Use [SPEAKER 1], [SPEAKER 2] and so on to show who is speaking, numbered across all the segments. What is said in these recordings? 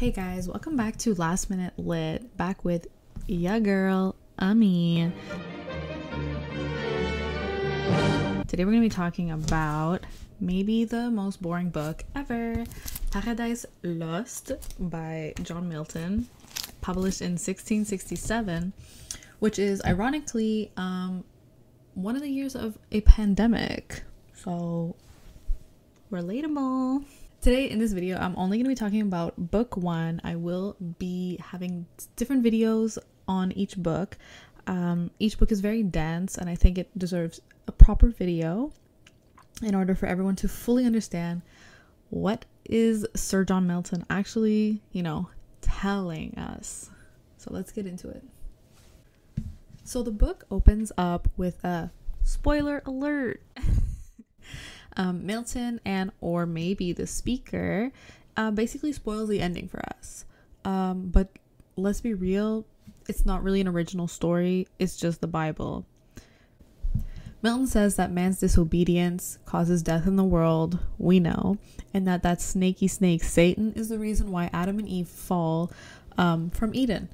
[SPEAKER 1] Hey guys, welcome back to Last Minute Lit, back with ya girl, Ami. Today we're going to be talking about maybe the most boring book ever, Paradise Lost by John Milton, published in 1667, which is ironically one of the years of a pandemic. So, relatable. Today in this video, I'm only going to be talking about book one. I will be having different videos on each book. Each book is very dense and I think it deserves a proper video in order for everyone to fully understand what is Sir John Milton actually, telling us. So let's get into it. So the book opens up with a spoiler alert. Milton or maybe the speaker basically spoils the ending for us. But let's be real, it's not really an original story, it's just the Bible. Milton says that man's disobedience causes death in the world, we know, and that snaky snake Satan is the reason why Adam and Eve fall from Eden.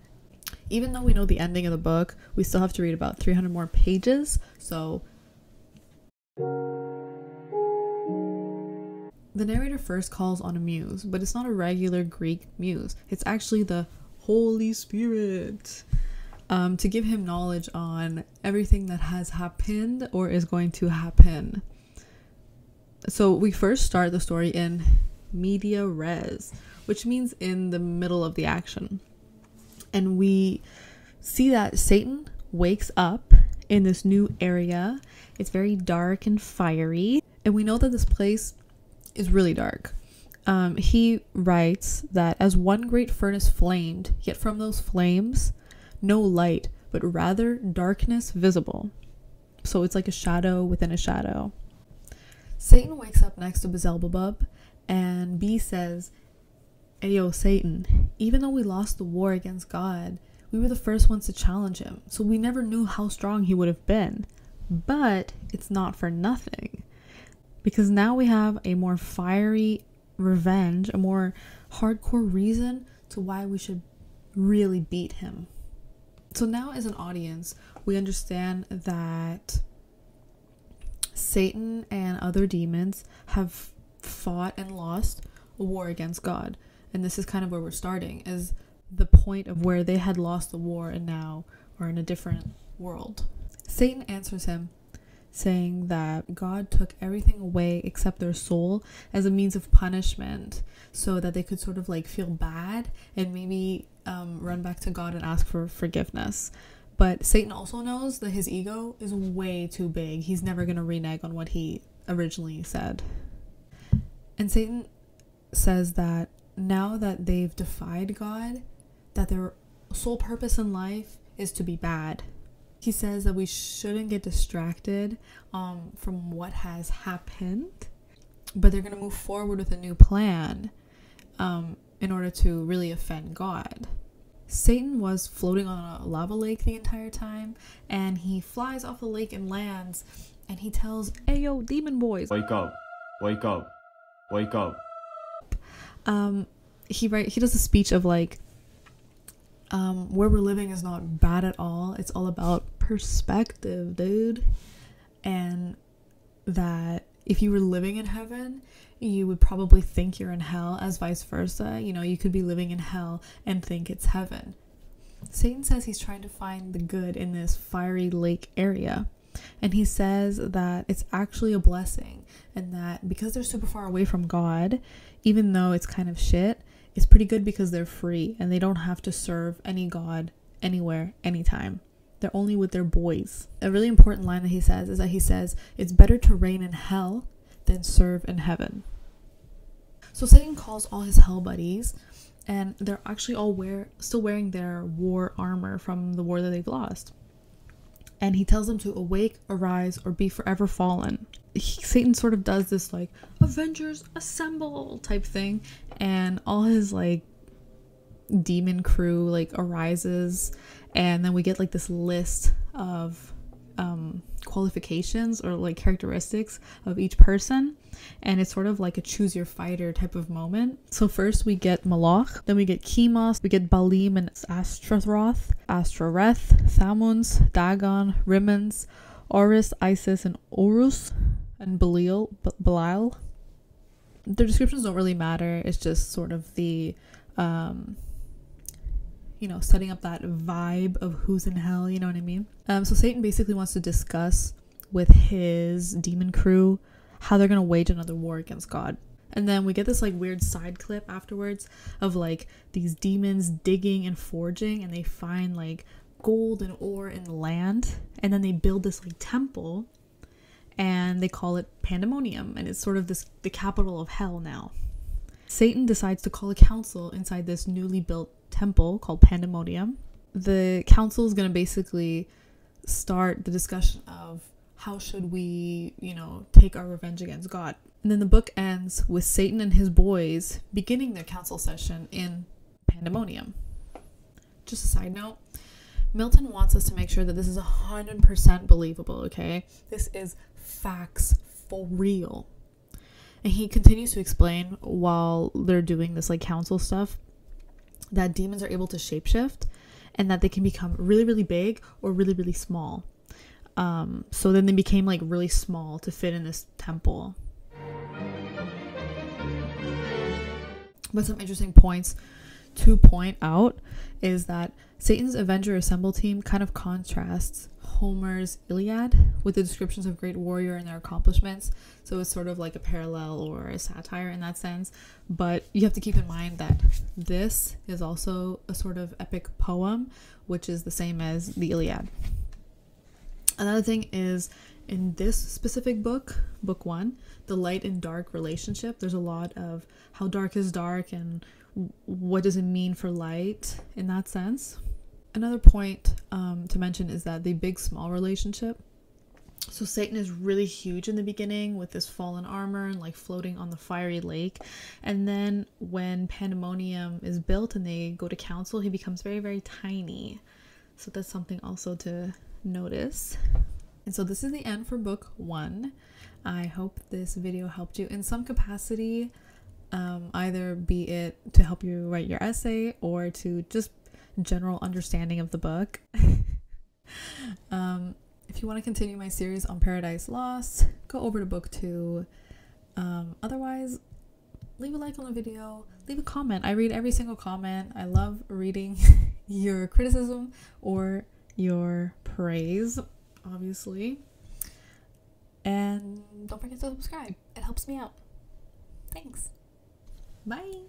[SPEAKER 1] Even though we know the ending of the book, we still have to read about 300 more pages, so the narrator first calls on a muse, but it's not a regular Greek muse. It's actually the Holy Spirit to give him knowledge on everything that has happened or is going to happen. So we first start the story in media res, which means in the middle of the action. And we see that Satan wakes up in this new area. It's very dark and fiery. And we know that this place is really dark. He writes that as one great furnace flamed, yet from those flames no light, but rather darkness visible. So it's like a shadow within a shadow. Satan wakes up next to Beelzebub, and B says, "Ayo, Satan, even though we lost the war against God, we were the first ones to challenge him, so we never knew how strong he would have been. But it's not for nothing. Because now we have a more fiery revenge, a more hardcore reason to why we should really beat him." So now as an audience, we understand that Satan and other demons have fought and lost a war against God. And this is kind of where we're starting, is the point of where they had lost the war and now are in a different world. Satan answers him, saying that God took everything away except their soul as a means of punishment so that they could sort of like feel bad and maybe run back to God and ask for forgiveness. But Satan also knows that his ego is way too big. He's never going to renege on what he originally said. And Satan says that now that they've defied God, that their sole purpose in life is to be bad. He says that we shouldn't get distracted from what has happened, but they're going to move forward with a new plan in order to really offend God. Satan was floating on a lava lake the entire time, and he flies off the lake and lands, and he tells, "Ayo, demon boys, wake up, wake up, wake up." He does a speech of like, where we're living is not bad at all. It's all about perspective, dude. And that if you were living in heaven, you would probably think you're in hell, as vice versa. You could be living in hell and think it's heaven. Satan says he's trying to find the good in this fiery lake area. And he says that it's actually a blessing, and that because they're super far away from God, even though it's kind of shit, it's pretty good because they're free and they don't have to serve any god anywhere, anytime. They're only with their boys. A really important line that he says is that he says, "It's better to reign in hell than serve in heaven." So Satan calls all his hell buddies, and they're actually all still wearing their war armor from the war that they've lost. And he tells them to awake, arise, or be forever fallen. Satan sort of does this like Avengers assemble type thing, and all his like demon crew like arises, and then we get like this list of qualifications or like characteristics of each person, and it's sort of like a choose your fighter type of moment. So first we get Moloch, then we get Chemos, we get Balim and Ashtaroth, Thammuz, Dagon, Rimmons, Horus, Isis, and Horus, and Belial. Their descriptions don't really matter. It's just sort of the setting up that vibe of who's in hell, you know what I mean? So Satan basically wants to discuss with his demon crew how they're gonna wage another war against God. And then we get this like weird side clip afterwards of like these demons digging and forging, and they find like gold and ore in the land, and then they build this like temple, and they call it Pandemonium, and it's sort of the capital of hell now. Satan decides to call a council inside this newly built temple called Pandemonium. The council is going to basically start the discussion of how should we, take our revenge against God. And then the book ends with Satan and his boys beginning their council session in Pandemonium. Just a side note, Milton wants us to make sure that this is 100% believable, okay? This is facts for real. And he continues to explain while they're doing this like council stuff that demons are able to shapeshift and that they can become really, really big or really, really small. So then they became like really small to fit in this temple. But some interesting points to point out is that Satan's Avenger Assemble team kind of contrasts Homer's Iliad with the descriptions of great warrior and their accomplishments. So it's sort of like a parallel or a satire in that sense. But you have to keep in mind that this is also a sort of epic poem, which is the same as the Iliad. Another thing is, in this specific book, book 1, the light and dark relationship, there's a lot of how dark is dark and what does it mean for light in that sense. Another point to mention is that the big small relationship. So Satan is really huge in the beginning with this fallen armor and like floating on the fiery lake, and then when Pandemonium is built and they go to council, he becomes very, very tiny. So that's something also to notice. And so this is the end for book 1. I hope this video helped you in some capacity, either be it to help you write your essay or to just general understanding of the book. If you want to continue my series on Paradise Lost, go over to book 2. Otherwise, leave a like on the video, leave a comment. I read every single comment. I love reading your criticism or your praise, obviously. And don't forget to subscribe. It helps me out. Thanks. Bye.